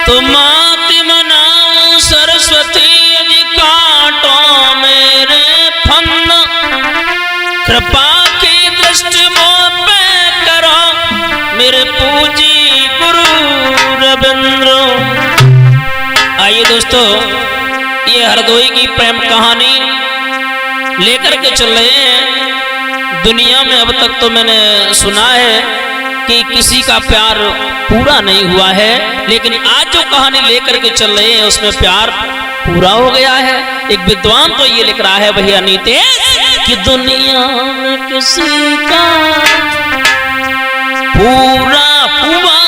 तो मात मनाओ सरस्वती यदि काटो मेरे फन, कृपा की दृष्टि मोह पे करो मेरे पूजी गुरु रविंद्र। आइए दोस्तों, ये हरदोई की प्रेम कहानी लेकर के चल रहे हैं। दुनिया में अब तक तो मैंने सुना है कि किसी का प्यार पूरा नहीं हुआ है, लेकिन आज जो कहानी लेकर के चल रहे हैं उसमें प्यार पूरा हो गया है। एक विद्वान तो ये लिख रहा है भैया नीतेश कि दुनिया में किसी का पूरा हुआ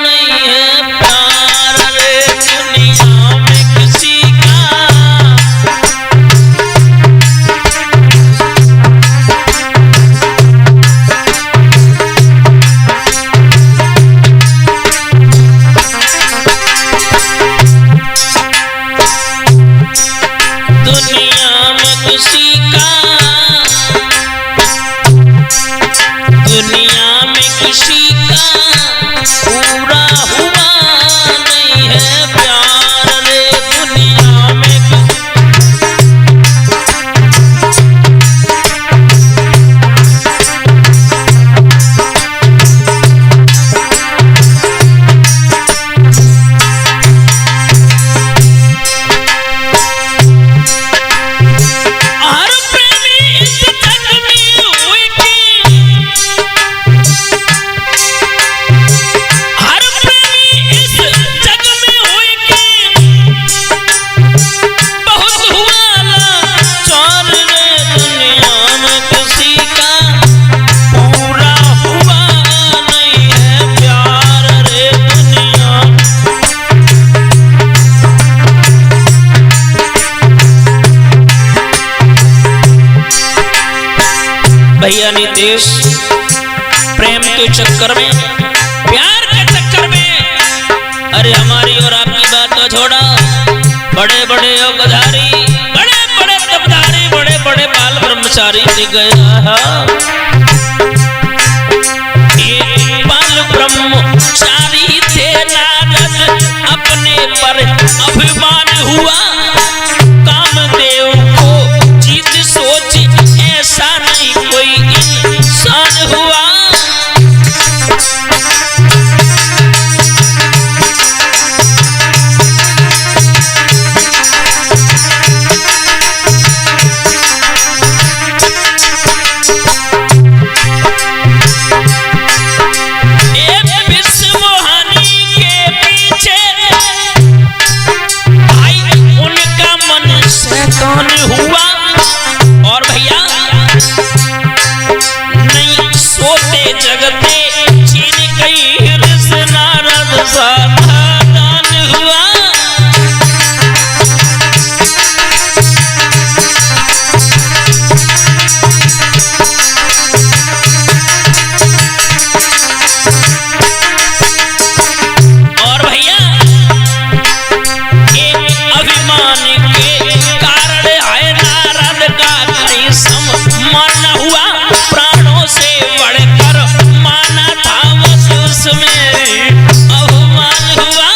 नहीं है प्यार रे, दुनिया में किसी का। दुनिया में किसी का, दुनिया में किसी का पूरा हुआ नहीं है प्यार रे, दुनिया में भैया नीतेश प्रेम के चक्कर में, प्यार के चक्कर में, अरे हमारी और आपकी बात तो छोड़ा, बड़े बड़े योगधारी, बड़े बड़े तपधारी, बड़े बड़े बाल ब्रह्मचारी दिख गए। बाल ब्रह्मचारी थे नारद, अपने पर अभिमान हुआ, कामदेव को जीत सोच ऐसा नहीं कोई इंसान हुआ। एक विश्व मोहानी के पीछे भाई उनका मन शैतान हुआ, और भैया नहीं सोते जगते छीन गई ऋष नारद सावधान हुआ। और भैया एक अभिमान के कारण आए नारद का कहीं सम्मान हुआ, प्राणों से बढ़कर माना था बस उसमें अभिमान हुआ।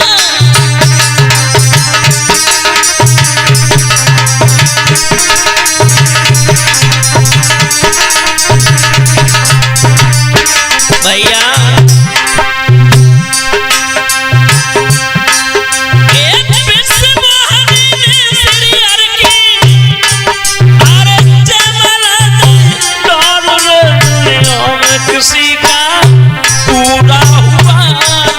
भैया एक विश्व मोहानी श्री हर की, अरे जमला किसी का पूरा हुआ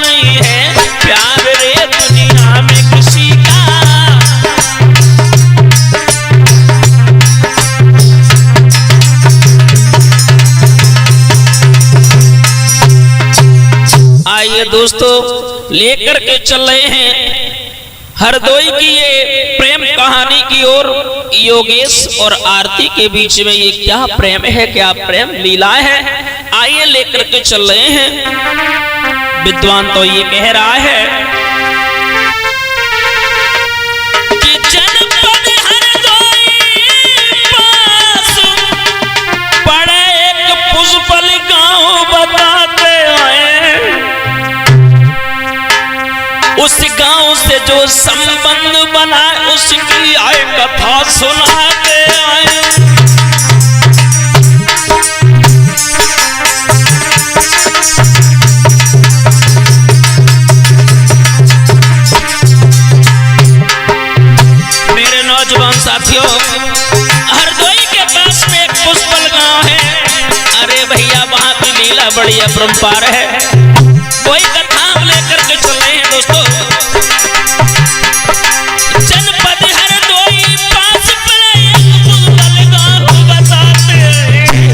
नहीं है प्यार रे, दुनिया में किसी का। आइए दोस्तों, लेकर के चल रहे हैं हरदोई की ये प्रेम कहानी की ओर। योगेश और आरती के बीच में ये क्या प्रेम है, क्या प्रेम लीला है, आइए लेकर के चल रहे हैं। विद्वान तो ये कह रहा है कि जनपद हरदोई पास पड़े एक पुष्पल गांव बताते आए, उस गांव से जो संबंध बना उसकी आए कथा सुनाते आए। मेरे नौजवान साथियों, हरदोई के पास में एक पुष्पल गांव है। अरे भैया वहां की लीला बड़ी अपरंपार है। कोई कथा हम लेकर के चल रहे हैं दोस्तों। जनपद हरदोई पास पर एक पुष्पल गांव बताते हैं।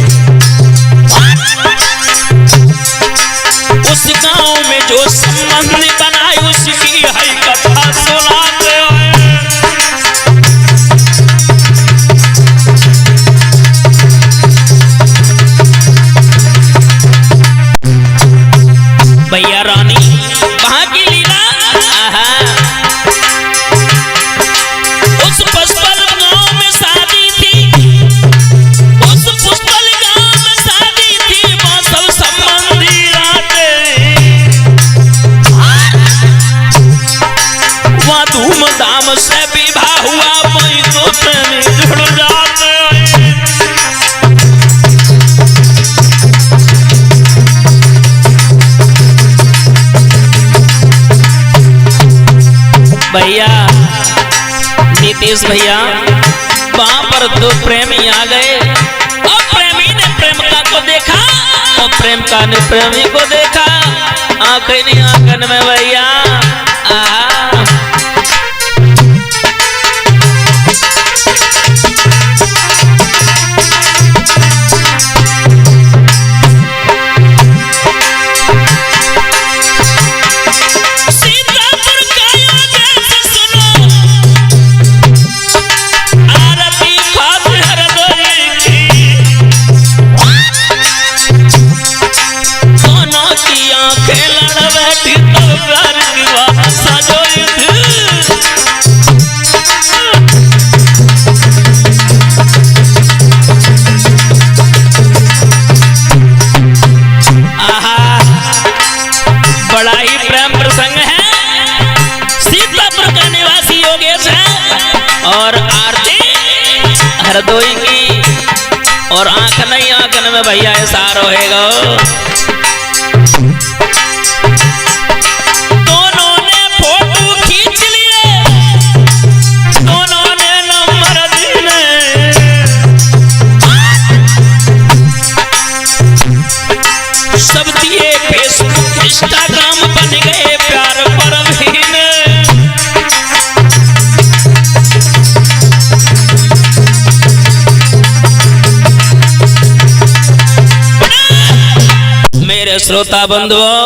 उस गांव में जो संबंध बनाए उसकी है कथा सुनाते हैं। भैया रानी वहां की लीला, उस पुष्पल गांव में शादी थी। उस पुष्पल गांव में शादी थी। वहां सब संबंधी आते, वहां धूमधाम से विवाह हुआ। वहीं तो प्रेमी जुड़ जाते हैं। भैया नीतीश भैया, वहां पर दो प्रेमी आ गए और प्रेमी ने प्रेमिका को देखा और प्रेमिका ने प्रेमी को देखा। आंखें नहीं आंगन में भैया। और आरती हरदोई की और आंख नहीं आंखन में भैया ऐसा रहेगा। दोनों ने फोटो खींच लिए, दोनों ने नंबर दिए। सब दिए फेसबुक इंस्टाग्राम बन गए प्यार पर भी। मेरे श्रोता बंधुओं,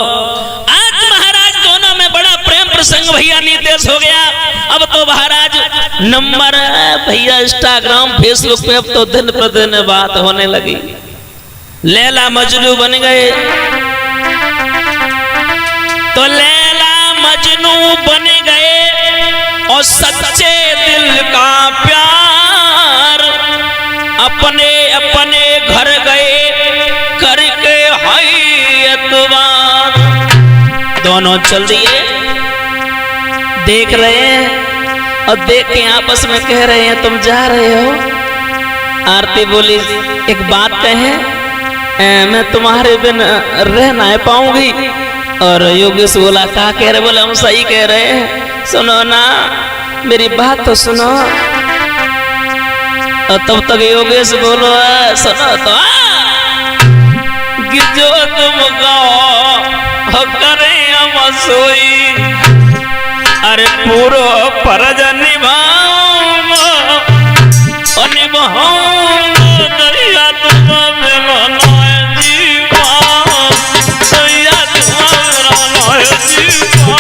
आज महाराज दोनों में बड़ा प्रेम प्रसंग भैया नीतीश हो गया। अब तो महाराज नंबर भैया इंस्टाग्राम फेसबुक पे अब तो दिन प्रतिदिन बात होने लगी। लैला मजनू बन गए। तो लैला मजनू बन गए और सच्चे दिल का प्यार अपने अपने घर गए करके दोनों चल दिए। देख रहे हैं और देख के आपस में कह रहे हैं तुम जा रहे हो। आरती बोली एक बात कहे, मैं तुम्हारे बिन रह ना पाऊंगी। और योगेश बोला क्या कह रहे? बोले हम सही कह रहे हैं, सुनो ना मेरी बात तो सुनो। और तब तक योगेश बोलो सुनो तो कि जो तुम कहो करे हम सोई। अरे पूरो फर्ज निभाऊंगा और निभाऊंगा दरिया तुम मिलना जीवा, दरिया तुम मिलना जीवा।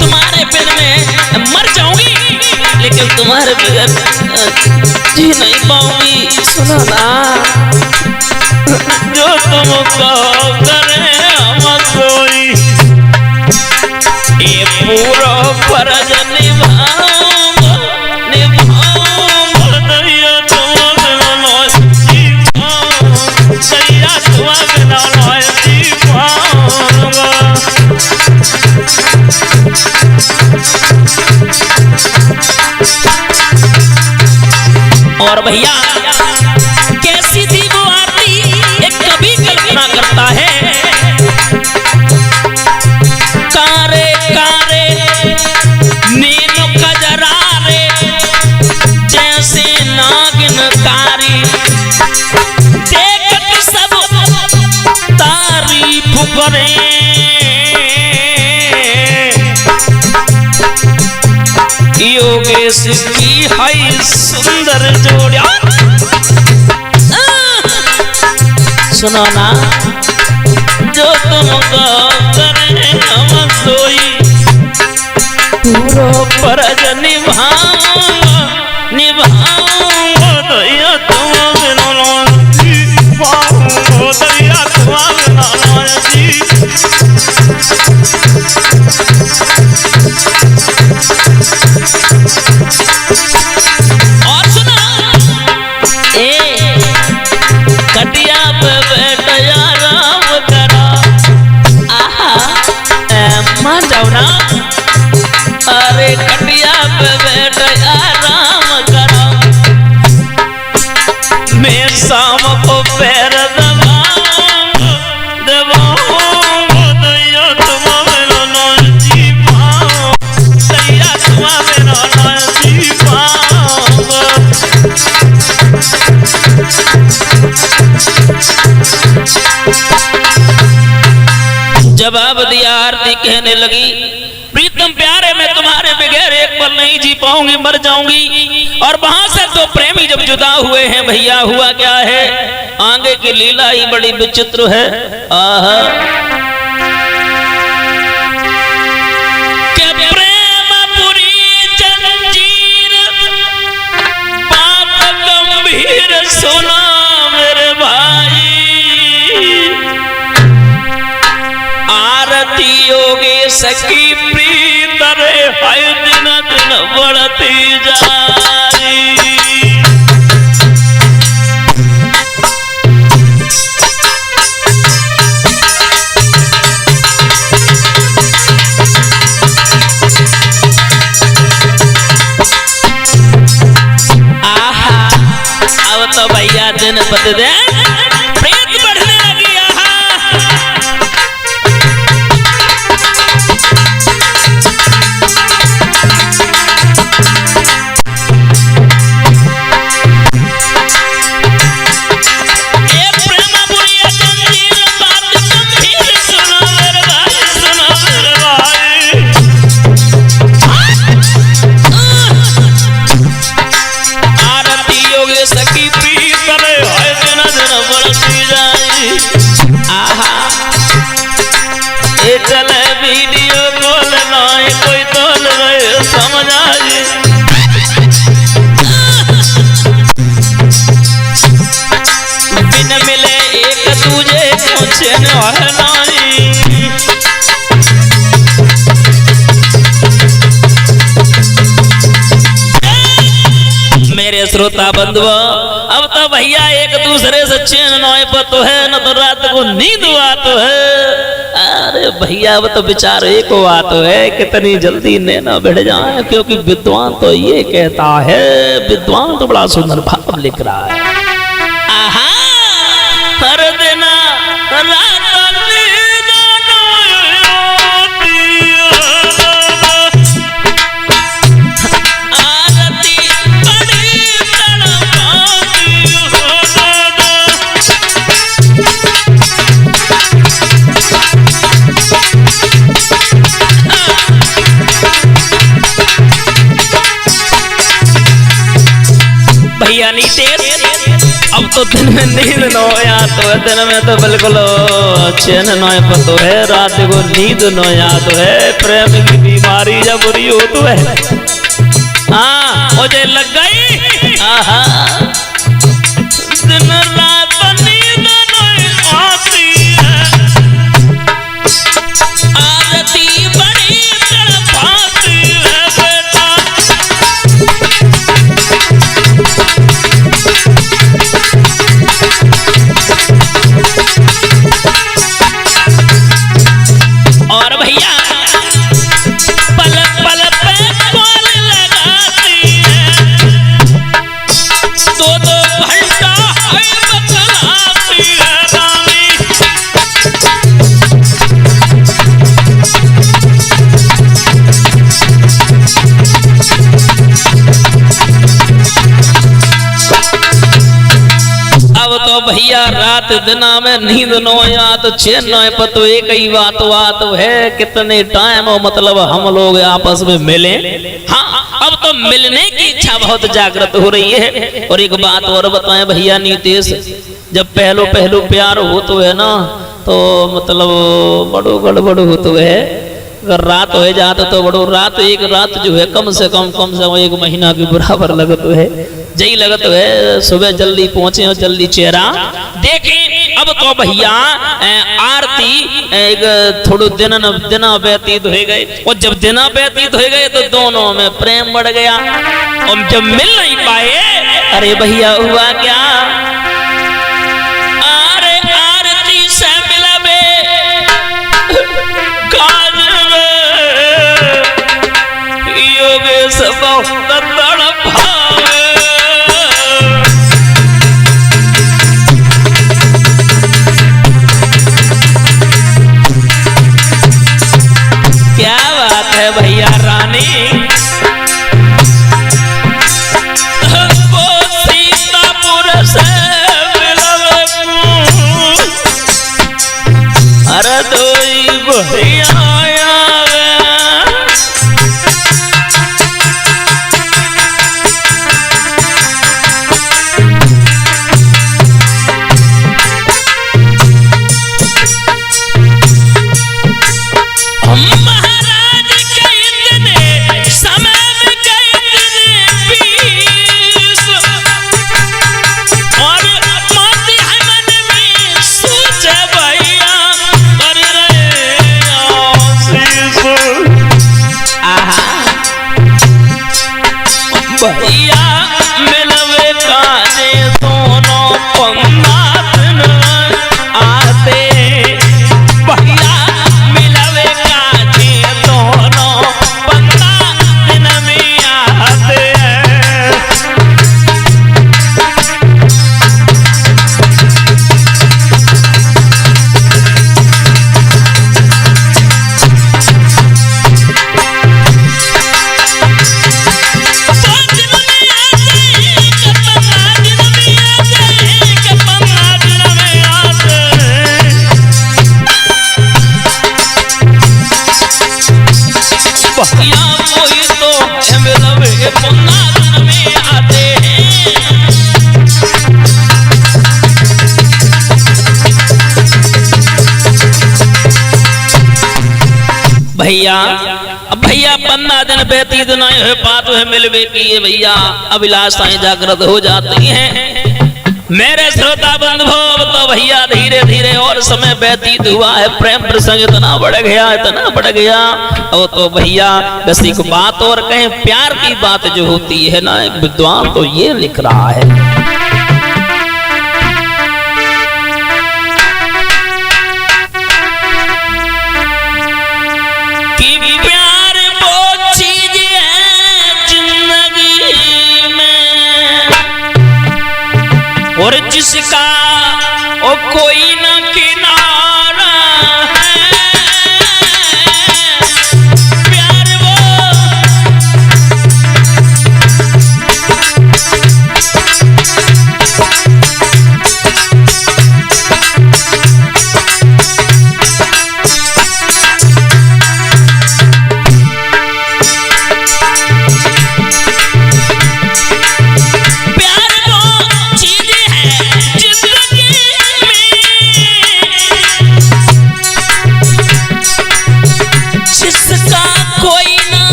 तुम्हारे बिन में मर जाऊंगी लेकिन तुम्हारे बगैर जी नहीं पाऊंगी। सुनो ना जो तुम कहो करे हम सोई। ये पूरा फर्ज निभाऊंगा निभाऊंगा और भैया कैसी थी वो आरती, एक कवि कल्पना करता है। कारे कारे नीनो कजरारे जैसे नागिन कारी, देखत सब तारीफ करे। योगेश की है सुंदर जोड़ा। सुनो ना, जो तुम करे हम सोई पूरो फर्ज निभाऊंगा निभाऊंगा। दया तुम्हारे दया तुम्हारे और सुना ए कटिया पे बैठया राम करा। आहा मान जाओ ना। अरे कटिया पे बैठया राम करा, मैं शाम को पैर दबाऊंगा दबाऊंगा। दया तुम्हारे जी पाओ, दया तुम्हारे जी पाओ। जवाब दिया आरती कहने लगी, प्रीतम प्यारे मैं तुम्हारे बगैर एक पल नहीं जी पाऊंगी, मर जाऊंगी। और वहां से तो प्रेमी जब जुदा हुए हैं भैया, हुआ क्या है आगे की लीला ही बड़ी विचित्र है। आहा के प्रेमपुरी जंजीर बात गंभीर सुना मेरे भाई। आरती योगेश की प्रीत रे है दिन दिन बढ़ती जारी। आहा अब तो भैया दिन प्रतिदिन प्रीत बढ़ने लगी। आहा चले वीडियो कॉल नाए कोई तोल गए समझ आए। बिन मिले एक दूजे पूछे नाई। मेरे श्रोता बंधुओं अब तो भैया एक दूसरे से चैन नोए पर तो है न तो रात को नींद हुआ तो है। अरे भैया अब तो विचार एक हुआ तो है कितनी जल्दी नैना बढ़ जाए, क्योंकि विद्वान तो ये कहता है, विद्वान तो बड़ा सुंदर भाव लिख रहा है। आहा हर दिन रात भैया नीतीश अब तो दिन में नींद न होया तो है, दिन में तो बिल्कुल चैन न पतो है, रात को नींद न याद है। प्रेम की बीमारी जब बुरी हो तो है। हाँ मुझे लग गई। आहा दिन रात नींद नहीं आती है, आरती बड़ी तड़पाती है बेटा। और भैया पल पल पे कॉल लगाती है। रात दिना में नींद नो या तो चैन न पतो एक ही बात है कितने टाइम हो मतलब हम लोग आपस में मिले। हाँ अब तो मिलने की इच्छा बहुत जागृत हो रही है। और एक बात और बताएं भैया नीतीश, जब पहलू प्यार हो तो है ना तो मतलब बड़ो गड़बड़ हो तो है। अगर रात हो जाता तो बड़ो रात एक रात जो है कम से कम 1 महीना के बराबर लगत है। जही लगत है सुबह जल्दी पहुंचे और जल्दी चेहरा देखें। अब तो भैया आरती एक थोड़ो दिन व्यतीत हो गए और जब दिन व्यतीत हो गए तो दोनों में प्रेम बढ़ गया। और जब मिल नहीं पाए अरे भैया हुआ क्या, अरे आरती से मिलबे योगेश बहुत तड़पावे। क्या बात है भैया रानी, वो सीतापुर से मिलवे अरे दोई भैया भैया मिलवे काजे दोनों पंगात आते। भैया मिलवे काजे दोनों पंगात में आते। भैया कोई तो मिलवे पंगात में आते हैं। भैया अब भैया 15 दिन व्यतीत नहीं हो पाते है मिलवे की ये भैया अभिलाषाएं जागृत हो जाती हैं। मेरे श्रोता बंधु तो भैया धीरे धीरे और समय व्यतीत हुआ है, प्रेम प्रसंग इतना बढ़ गया। और तो भैया बस एक बात और कहें, प्यार की बात जो होती है ना एक विद्वान तो ये लिख रहा है कि प्यार वो चीज है जिंदगी में और जिसका ओ कोई न किनारा है। प्यार वो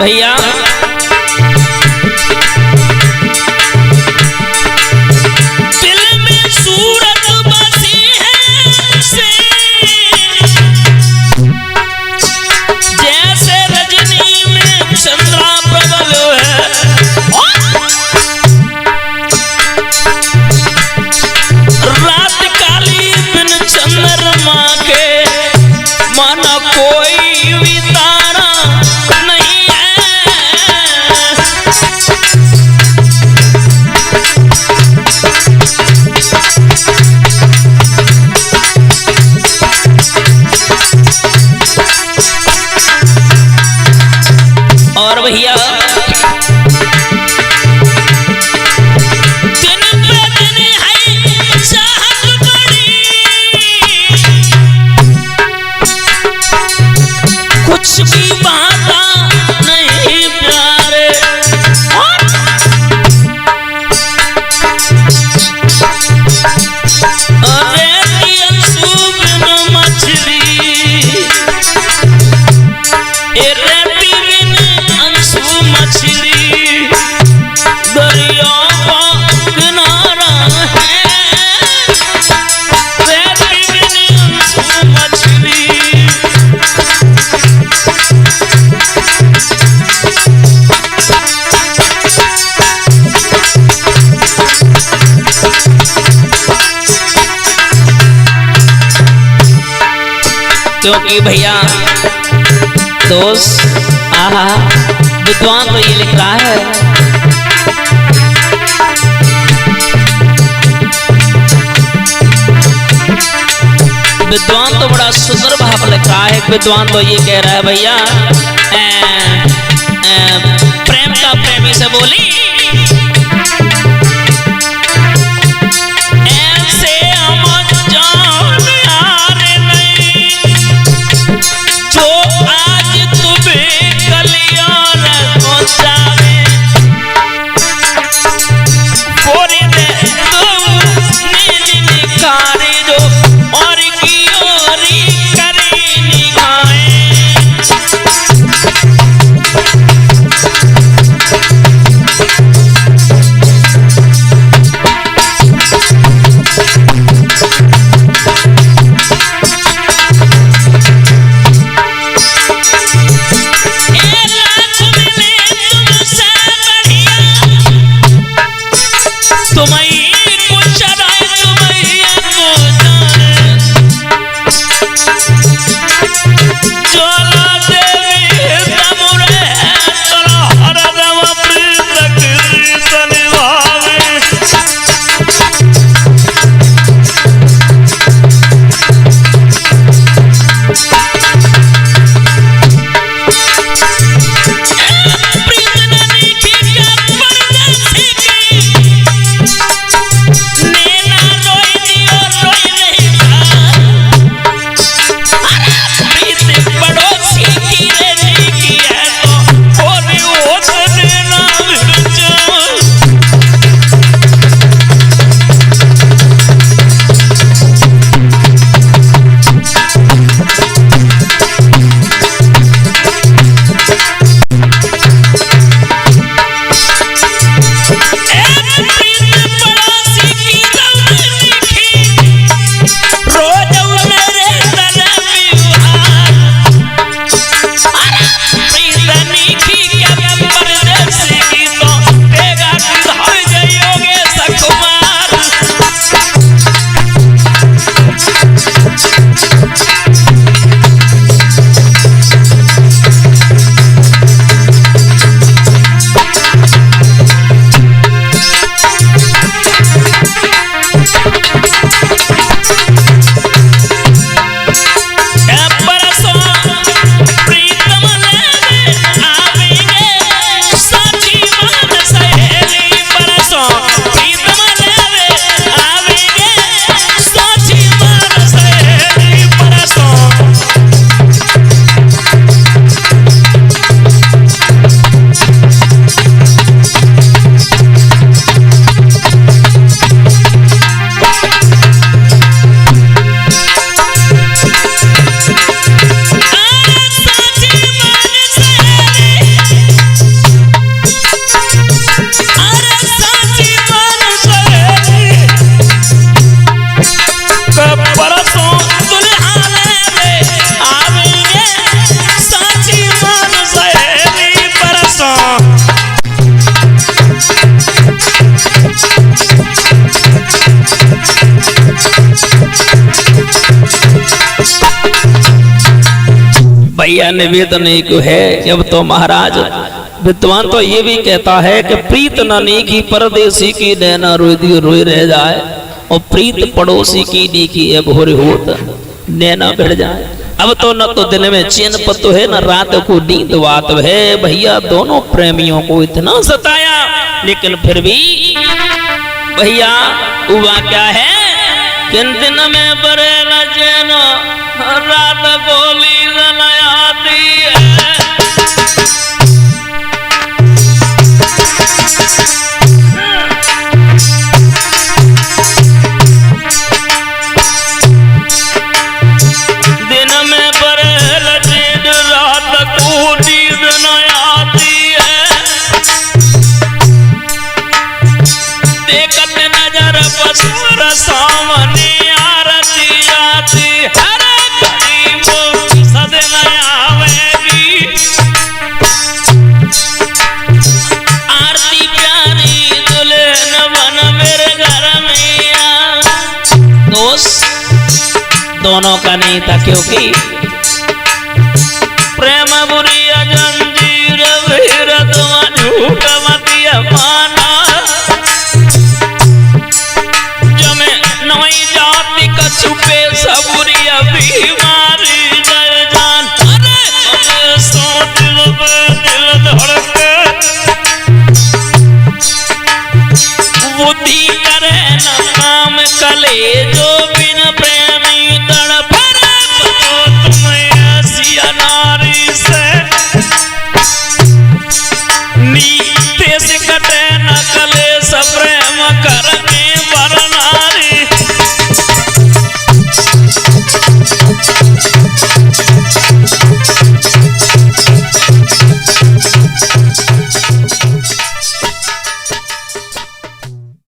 भैया दिल में सूरत बसी है जैसे रजनी में चंद्रा प्रबल है। भैया दिन पे दिन है चाहत बड़ी, कुछ भी बात नहीं प्यारे। अरे अंशुब न मछली मछली दरिया का किनारा है, मछली क्योंकि भैया दोस्त आहा विद्वान तो ये लिख रहा है विद्वान तो बड़ा सुंदर भाव लिख रहा है। विद्वान तो ये कह रहा है भैया प्रेम का प्रेमी से बोली ऐसे हम जान यार नहीं जो आज तुम्हें कलियार को जावे पूरी दे तुम नीली निकारे जो और की ओरी करी निगाहें। भैया निवेदन एक है जब तो महाराज विद्वान तो ये भी कहता है कि प्रीत नानी की परदेसी की नैना रोई रह जाए और प्रीत पड़ोसी की नीकी है भोरे होत नैना बढ़ जाए। अब तो न तो दिन में चैन पतो है, न रात को नींद वात है। भैया दोनों प्रेमियों को इतना सताया, लेकिन फिर भी भैया हुआ क्या है कि दिन में बरेला चैन, रात गोली जलाती है। सामने आरती आती हर गरीब सदन आवेगी, आरती प्यारी दुल्हन बन मेरे घर में। दोस्त दोनों का नहीं था, क्योंकि प्रेम बुरी जंजीर भीरत झूठ मतिया माना, छुपे सबुरिया भी